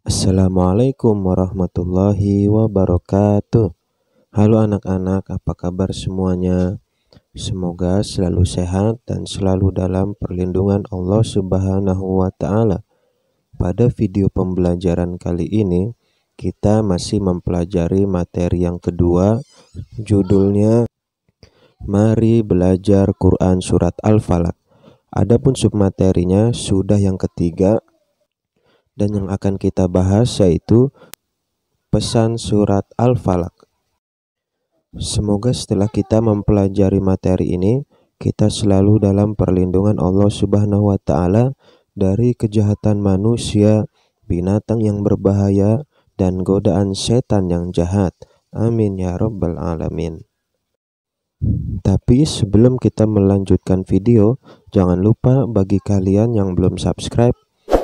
Assalamualaikum warahmatullahi wabarakatuh. Halo anak-anak, apa kabar semuanya? Semoga selalu sehat dan selalu dalam perlindungan Allah Subhanahu wa Ta'ala. Pada video pembelajaran kali ini, kita masih mempelajari materi yang kedua, judulnya Mari Belajar Quran Surat Al-Falaq. Adapun submaterinya sudah yang ketiga, dan yang akan kita bahas yaitu pesan surat Al-Falaq. Semoga setelah kita mempelajari materi ini, kita selalu dalam perlindungan Allah Subhanahu wa Ta'ala dari kejahatan manusia, binatang yang berbahaya, dan godaan setan yang jahat. Amin ya rabbal alamin. Tapi sebelum kita melanjutkan video, jangan lupa bagi kalian yang belum subscribe,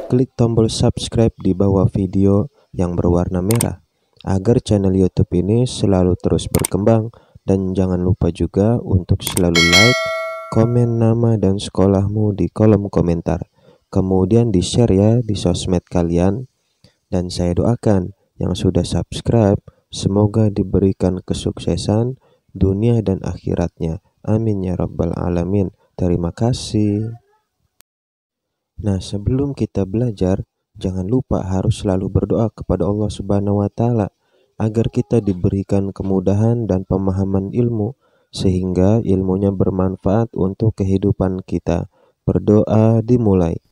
klik tombol subscribe di bawah video yang berwarna merah agar channel YouTube ini selalu terus berkembang, dan jangan lupa juga untuk selalu like, komen nama dan sekolahmu di kolom komentar, kemudian di share ya di sosmed kalian. Dan saya doakan yang sudah subscribe semoga diberikan kesuksesan dunia dan akhiratnya. Amin ya rabbal alamin. Terima kasih. Nah, sebelum kita belajar, jangan lupa harus selalu berdoa kepada Allah Subhanahu wa Ta'ala agar kita diberikan kemudahan dan pemahaman ilmu sehingga ilmunya bermanfaat untuk kehidupan kita. Berdoa dimulai.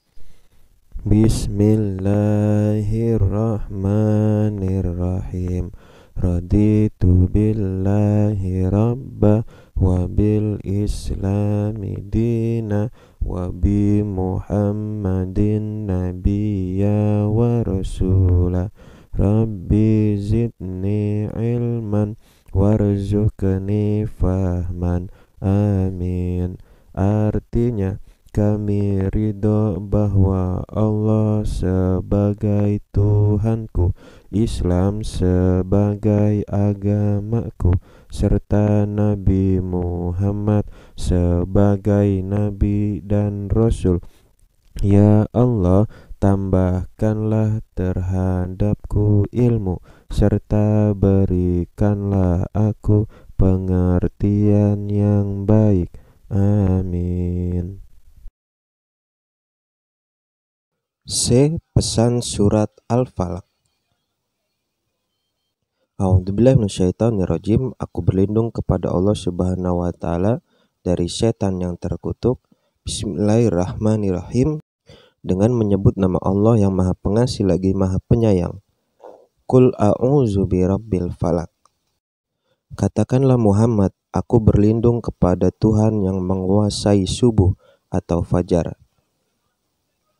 Bismillahirrahmanirrahim. Raditu billahi rabba wa bil islami dina wa bi muhammadin nabiyya wa rasula. Rabbi zidni ilman warzuqni fahman. Amin. Artinya, kami ridho bahwa Allah sebagai Tuhanku, Islam sebagai agamaku, serta Nabi Muhammad sebagai Nabi dan Rasul. Ya Allah, tambahkanlah terhadapku ilmu, serta berikanlah aku pengertian yang baik. Amin. C. Pesan surat Al-Falaq. A'udzubillahi minasyaitonirrajim. Aku berlindung kepada Allah Subhanahu wa Ta'ala dari setan yang terkutuk. Bismillahirrahmanirrahim. Dengan menyebut nama Allah yang Maha Pengasih lagi Maha Penyayang. Qul a'udzu birabbil falaq. Katakanlah Muhammad, aku berlindung kepada Tuhan yang menguasai subuh atau fajar.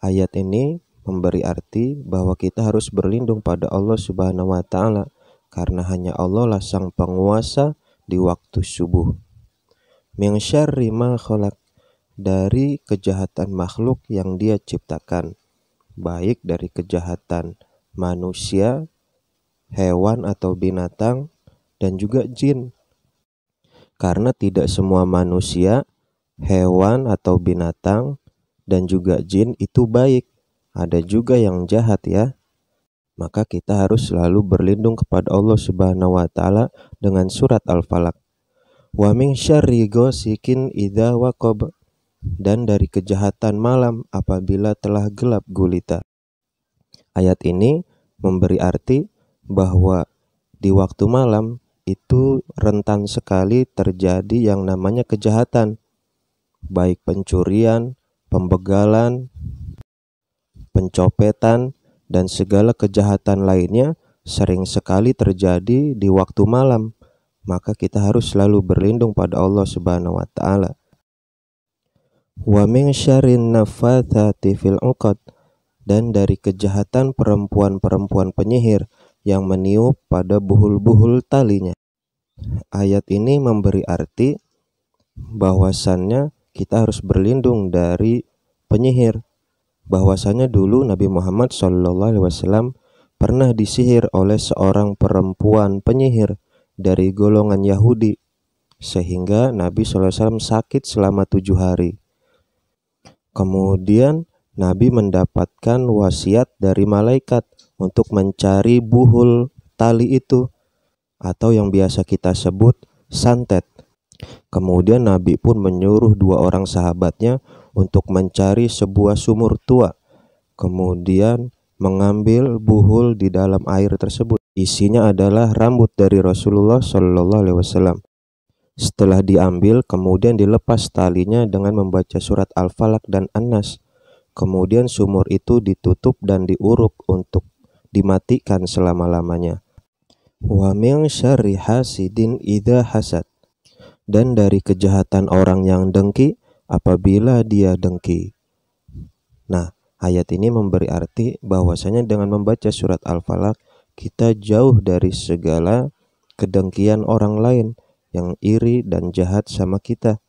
Ayat ini memberi arti bahwa kita harus berlindung pada Allah Subhanahu wa Ta'ala karena hanya Allah lah sang penguasa di waktu subuh. Min syarri ma khalaq, dari kejahatan makhluk yang Dia ciptakan, baik dari kejahatan manusia, hewan atau binatang, dan juga jin. Karena tidak semua manusia, hewan atau binatang, dan juga jin itu baik, ada juga yang jahat ya. Maka kita harus selalu berlindung kepada Allah Subhanahu wa Ta'ala dengan surat Al-Falaq. Wa min syarri ghasikin idza waqab, dan dari kejahatan malam apabila telah gelap gulita. Ayat ini memberi arti bahwa di waktu malam itu rentan sekali terjadi yang namanya kejahatan, baik pencurian, pembegalan, pencopetan, dan segala kejahatan lainnya sering sekali terjadi di waktu malam. Maka kita harus selalu berlindung pada Allah Subhanahu wa Ta'ala. Wa min syarrin naffatsati fil 'uqad, dan dari kejahatan perempuan-perempuan penyihir yang meniup pada buhul-buhul talinya. Ayat ini memberi arti bahwasannya kita harus berlindung dari penyihir. Bahwasanya dulu Nabi Muhammad SAW pernah disihir oleh seorang perempuan penyihir dari golongan Yahudi, sehingga Nabi SAW sakit selama 7 hari. Kemudian Nabi mendapatkan wasiat dari malaikat untuk mencari buhul tali itu, atau yang biasa kita sebut santet. Kemudian Nabi pun menyuruh 2 orang sahabatnya untuk mencari sebuah sumur tua, kemudian mengambil buhul di dalam air tersebut. Isinya adalah rambut dari Rasulullah Shallallahu Alaihi Wasallam. Setelah diambil, kemudian dilepas talinya dengan membaca surat Al-Falaq dan An-Nas. Kemudian sumur itu ditutup dan diuruk untuk dimatikan selama-lamanya. Wa min syarri hasidin idza hasad. Dan dari kejahatan orang yang dengki apabila dia dengki. Nah, ayat ini memberi arti bahwasanya dengan membaca surat Al-Falaq kita jauh dari segala kedengkian orang lain yang iri dan jahat sama kita.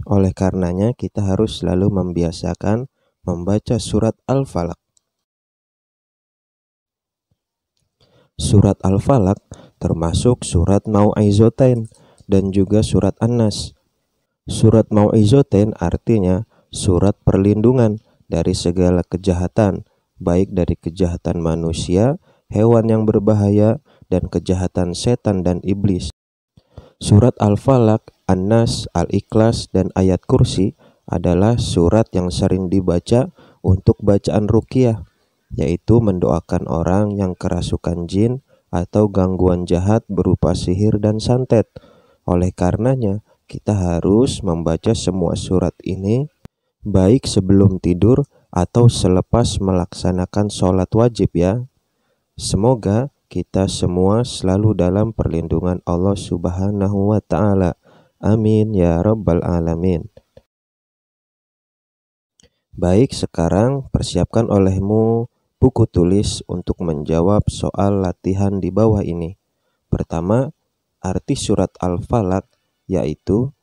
Oleh karenanya kita harus selalu membiasakan membaca surat Al-Falaq. Surat Al-Falaq termasuk surat Mau'izotain dan juga surat An-Nas. Surat Mau'izotain artinya surat perlindungan dari segala kejahatan, baik dari kejahatan manusia, hewan yang berbahaya, dan kejahatan setan dan iblis. Surat Al-Falaq, An-Nas, Al-Ikhlas, dan ayat kursi adalah surat yang sering dibaca untuk bacaan ruqyah, yaitu mendoakan orang yang kerasukan jin atau gangguan jahat berupa sihir dan santet. Oleh karenanya, kita harus membaca semua surat ini baik sebelum tidur atau selepas melaksanakan sholat wajib ya. Semoga kita semua selalu dalam perlindungan Allah Subhanahu wa Ta'ala. Amin ya Rabbal Alamin. Baik, sekarang persiapkan olehmu buku tulis untuk menjawab soal latihan di bawah ini. Pertama, arti surat Al-Falaq yaitu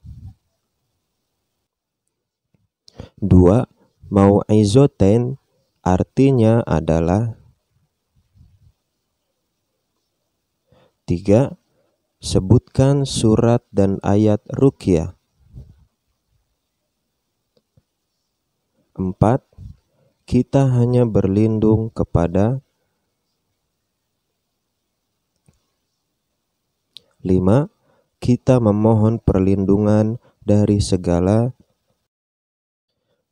2. Mau'izotain artinya adalah 3. Sebutkan surat dan ayat ruqyah. 4. Kita hanya berlindung kepada 5. Kita memohon perlindungan dari segala.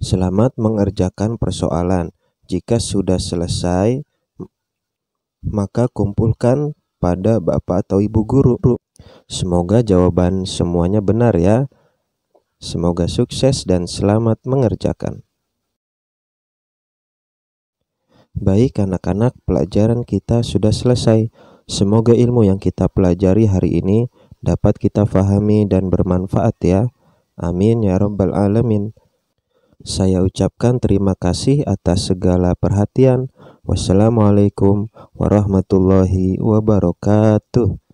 Selamat mengerjakan persoalan. Jika sudah selesai, maka kumpulkan pada Bapak atau Ibu guru. Semoga jawaban semuanya benar ya. Semoga sukses dan selamat mengerjakan. Baik anak-anak, pelajaran kita sudah selesai. Semoga ilmu yang kita pelajari hari ini dapat kita fahami dan bermanfaat ya. Amin ya Rabbal Alamin. Saya ucapkan terima kasih atas segala perhatian. Wassalamualaikum warahmatullahi wabarakatuh.